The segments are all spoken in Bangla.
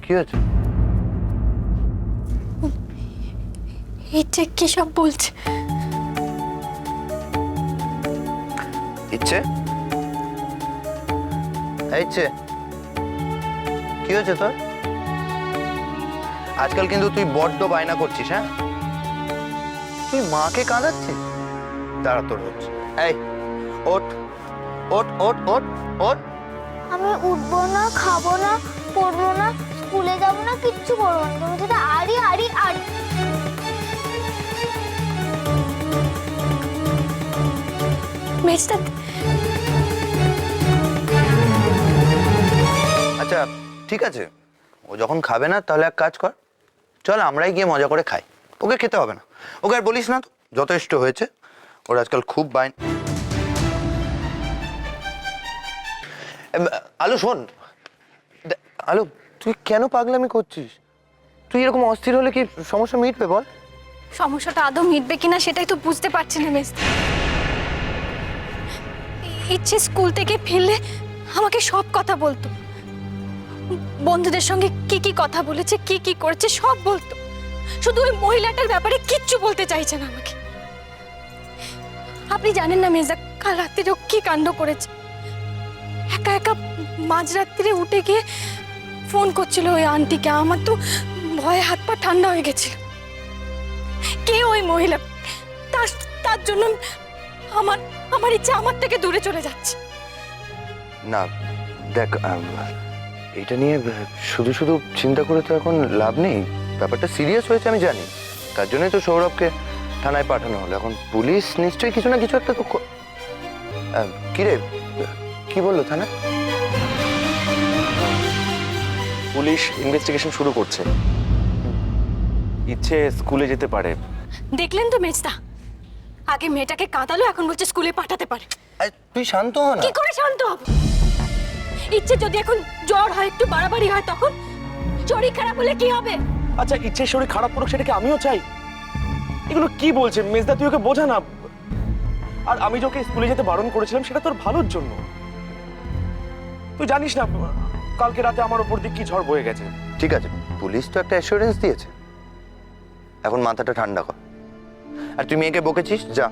কি হয়েছে? ইচ্ছে কি সব বলছে? ইচ্ছে ইচ্ছে কি হয়েছে তোর? আজকাল কিন্তু তুই বড্ড বায়না করছিস। হ্যাঁ, তুই মাকে কাঁদাচ্ছিস। দাঁড়া, তোর হচ্ছে। এই ওঠ ওঠ ওঠ ওঠ ওঠ। আমি উঠবো না, খাবো না, পড়বো না, স্কুলে যাবো না, কিচ্ছু করবো না। তুমি যদি আড়ি আড়ি আড়ি। মেজদা, আচ্ছা ঠিক আছে, ও যখন খাবে না তাহলে এক কাজ কর, চল আমরাই গিয়ে মজা করে খাই। ওকে খেতে হবে না, ওকে আর বলিস না তো, যথেষ্ট হয়েছে। ওর আজকাল খুব আলু শোন, আলু তুই কেন পাগলামি করছিস? তুই এরকম অস্থির হলে কি সমস্যা মিটবে বল? সমস্যাটা আদৌ মিটবে কিনা সেটাই তো বুঝতে পারছি না মেজদা। ইচ্ছে স্কুল থেকে ফিরলে আমাকে সব কথা বলতো, বন্ধুদের সঙ্গে কি কি কথা বলেছে, কি কি করেছে সব বলতো। শুধু ওই মহিলাটার ব্যাপারে কিচ্ছু বলতে চাইছে না আমাকে। আপনি জানেন না মেজদা, কাল রাত্রিরে কি কাণ্ড করেছে। একা একা মাঝরাত্রিরে উঠে গিয়ে ফোন করছিল ওই আন্টিকে। আমার তো ভয়ে হাত পা ঠান্ডা হয়ে গেছিল। কে ওই মহিলা? তার জন্য আমার ইচ্ছা আমার থেকে দূরে চলে যাচ্ছে। না দেখ, এটা নিয়ে শুধু শুধু চিন্তা করে তো এখন লাভ নেই। ব্যাপারটা সিরিয়াস হয়েছে আমি জানি, তার জন্যই তো সৌরভকে থানায় পাঠানো হলো। এখন পুলিশ নিশ্চয়ই কিছু না কিছু একটা তো কিরে, কি বললো থানা? পুলিশ ইনভেস্টিগেশন শুরু করছে। ইচ্ছে স্কুলে যেতে পারে। দেখলেন তো মেজদা, আগে মেয়েটাকে কাঁদালো, এখন বলছে স্কুলে পাঠাতে পারে। তুই শান্ত হ না। কি করে শান্ত হব? ইচ্ছে যদি এখন জ্বর হয়, একটু বাড়াবাড়ি হয়, তখন শরীর খারাপ হলে কি হবে? আচ্ছা, ইচ্ছের শরীর খারাপ করুক সেটাকে আমিও চাই? এগুলো কি বলছে মেজদা, তুই ওকে বোঝা না। আর আমি যে ওকে স্কুলে যেতে বারণ করেছিলাম সেটা তোর ভালোর জন্য। তুই জানিস না কালকে রাতে আমার উপর দিয়ে কি ঝড় বয়ে গেছে। ঠিক আছে, পুলিশ তো একটা অ্যাসুরেন্স দিয়েছে, এখন মাথাটা ঠান্ডা কর। আর তুই মেয়েকে বকেছিস, যা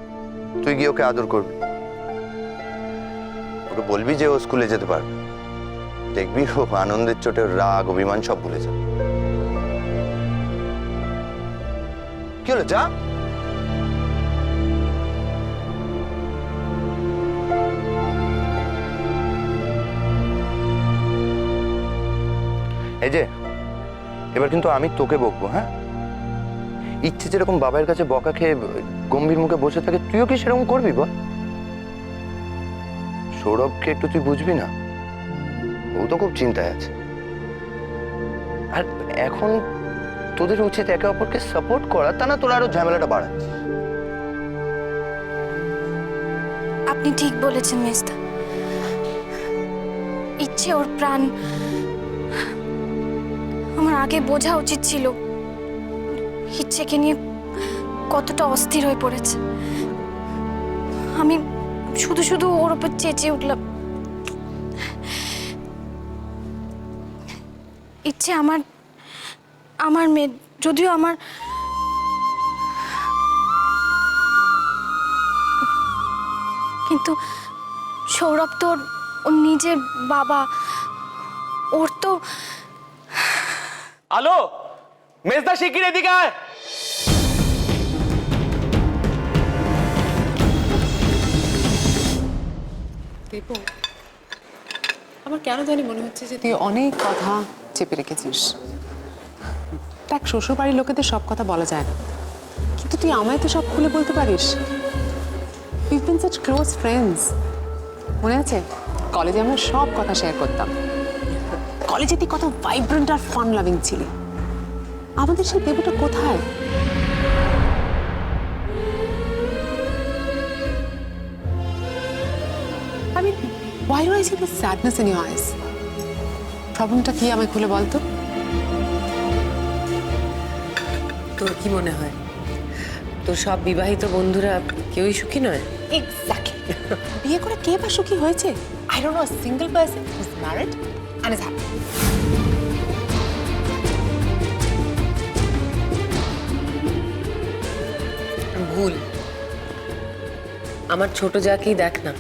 তুই গিয়ে ওকে আদর করবি, ওকে বলবি যে ও স্কুলে যেতে পারবে। দেখবি ও আনন্দের চোটে রাগ অভিমান সব ভুলে যাবে। কি হলো, যা। এই যে এবার কিন্তু আমি তোকে বকবো। হ্যাঁ, ইচ্ছে যেরকম বাবার কাছে বকা খেয়ে গম্ভীর মুখে বসে থাকে, তুইও কি সেরকম করবি বল? সৌরভকে একটু তুই বুঝবি না, ও তো খুব চিন্তায় আছে। আর এখন তোদের উচিত একে অপরকে সাপোর্ট করা, তা না তোরা আরো ঝামেলাটা বাড়াচ্ছিস। আপনি ঠিক বলেছেন মেজদা, ইচ্ছে ওর প্রাণ। আমার আগে বোঝা উচিত ছিল ইচ্ছেকে নিয়ে কতটা অস্থির হয়ে পড়েছে। আমি শুধু শুধু ওর উপর চেঁচিয়ে উঠলাম। ইচ্ছে আমার মেয়ে, যদিও আমার কিন্তু সৌরভ তো ওর নিজের বাবা। ওর তো আলো, মেজদা শিগগির এদিকে আয়। দীপু, আমার কেন জানি মনে হচ্ছে যে তুই অনেক কথা চেপে রেখেছিস। দেখ, শ্বশুর বাড়ির লোকেদের সব কথা বলা যায় না, কিন্তু তুই আমায় তো সব খুলে বলতে পারিস। উইভ বিন সাচ ক্লোজ ফ্রেন্ডস। মনে আছে কলেজে আমরা সব কথা শেয়ার করতাম। কলেজে তুই কত ভাইব্রেন্ট আর ফান লাভিং ছিলি। আমাদের সেই দেবুটা কোথায়? আমি why do I see the sadness in your eyes? প্রবলেমটা কি আমায় খুলে বলতো। তোর কি মনে হয় তোর সব বিবাহিত বন্ধুরা কেউই সুখী নয়? এক্স্যাক্টলি। বিয়ে করে কে বা সুখী হয়েছে? I don't know a single person who's married and is happy. আমার ছোট যাকেই দেখ না,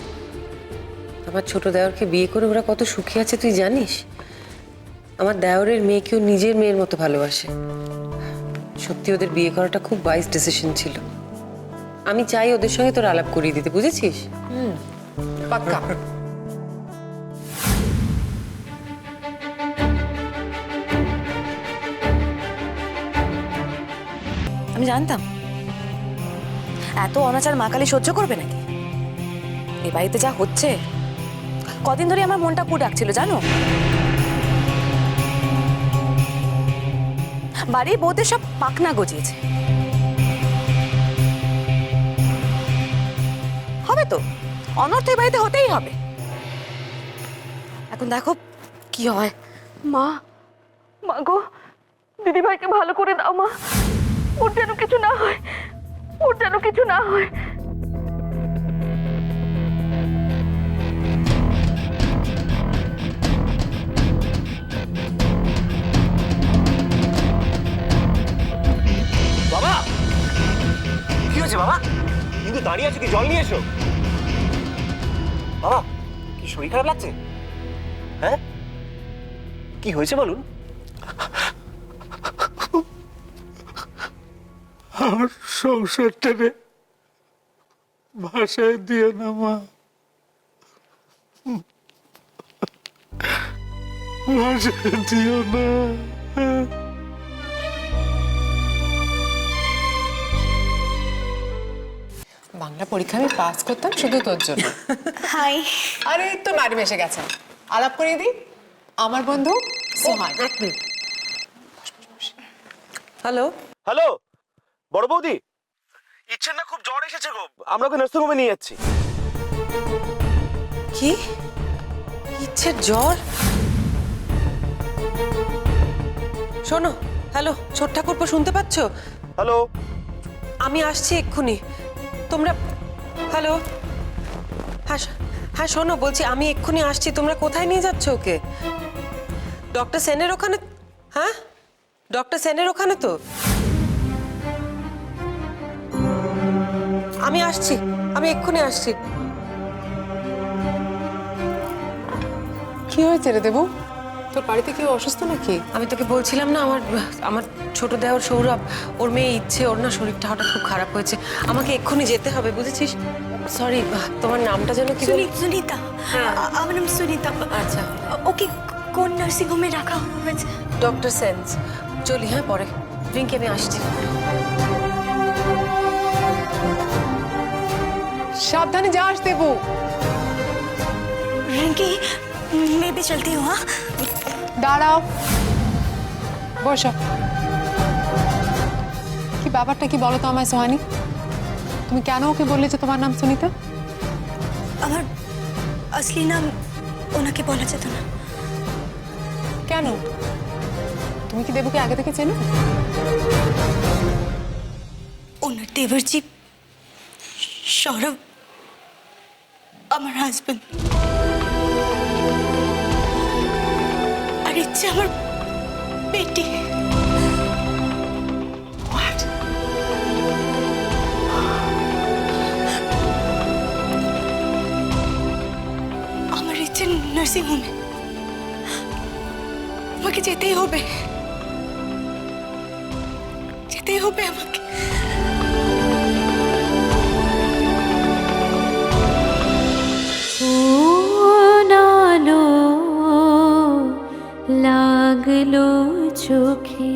আমার ছোট দেওরকে বিয়ে করে ওরা কত সুখী আছে তুই জানিস? আমার দেওরের মেয়েকেও নিজের মেয়ের মতো ভালোবাসে। সত্যি ওদের বিয়ে করাটা খুব ওয়াইজ ডিসিশন ছিল। আমি চাই ওদের সঙ্গে তোর আলাপ করিয়ে দিতে, বুঝেছিস? পাক্কা। আমি জানতাম এত অনাচার মা কালী সহ্য করবে নাকি। এ বাড়িতে যা হচ্ছে, কদিন ধরে আমার মনটা কু ডাকছিল জানো। বাড়ির বউদের সব পাকনা গজিয়েছে। হবে তো, অনর্থ এই বাড়িতে হতেই হবে। এখন দেখো কি হয়। মা, মা গো, দিদিভাইকে ভালো করে দাও মা, ওর যেন কিছু না হয়, ওর যেন কিছু না হয়। বাবা, কি হয়েছে বাবা? কিন্তু দাঁড়িয়ে আছো কি? জল নিয়ে এসো। বাবা, কি শরীর খারাপ লাগছে? হ্যাঁ, কি হয়েছে বলুন? আমার সংসারটারে ভাষায় দিও না মা, ভাষায় দিও না। বাংলা পরীক্ষা আমি পাস করতাম শুধু তোর জন্য। হাই। আরে তো ম্যাডাম এসে গেছে, আলাপ করিয়ে দিই। আমার বন্ধু সোহান। এক মিনিট। হ্যালো, হ্যালো বড় বৌদি, ইচ্ছের না খুব জ্বর এসেছে গো, আমরা ওকে নার্সিং হোমে নিয়ে যাচ্ছি। কি ইচ্ছের জ্বর? শোনো, হ্যালো ছোট ঠাকুরপো, শুনতে পাচ্ছ? হ্যালো, আমি আসছি এক্ষুনি, তোমরা। হ্যালো, হ্যাঁ হ্যাঁ শোনো, বলছি আমি এক্ষুনি আসছি, তোমরা কোথায় নিয়ে যাচ্ছ ওকে? ডক্টর সেনের ওখানে? হ্যাঁ, ডক্টর সেনের ওখানে তো। আমি আসছি, আমি এক্ষুনি আসছি। কি হয়েছে রে দেবু? তোর বাড়িতে কেউ অসুস্থ নাকি? আমি তোকে বলছিলাম না, আমার আমার ছোট দেওর সৌরভ, ওর মেয়ে ইচ্ছে, ওর না শরীরটা হঠাৎ খুব খারাপ হয়েছে, আমাকে এক্ষুনি যেতে হবে, বুঝেছিস? সরি, তোমার নামটা যেন কি? সুনিতা, হ্যাঁ। আমার নাম সুনিতা। আচ্ছা, ওকে কোন নার্সিং হোমে রাখা হয়েছে? Doctor sense. চলি, হ্যাঁ পরে। রিঙ্কি, আমি আসছি। সাবধানে যাস দেবু। रिंकी, मैं भी चलती हूँ। हाँ, দাঁড়াও, বসো। কি ব্যাপারটা কি বলো তো আমায় সোহানি? তুমি কেন ওকে বললে যে তোমার নাম সুনিতা? আমার असली নাম ওনাকে বলা যেত না। কেন? তুমি কি দেবুকে আগে থেকে চেনো? ওনার দেবরজি সৌরভ আমার হাজবেন্ড, আর ইচ্ছে আমার বেটি। What? আমার ইচ্ছে নার্সিং হোমে, আমাকে যেতেই হবে, যেতেই হবে আমাকে। নালো লাগলো চোখে।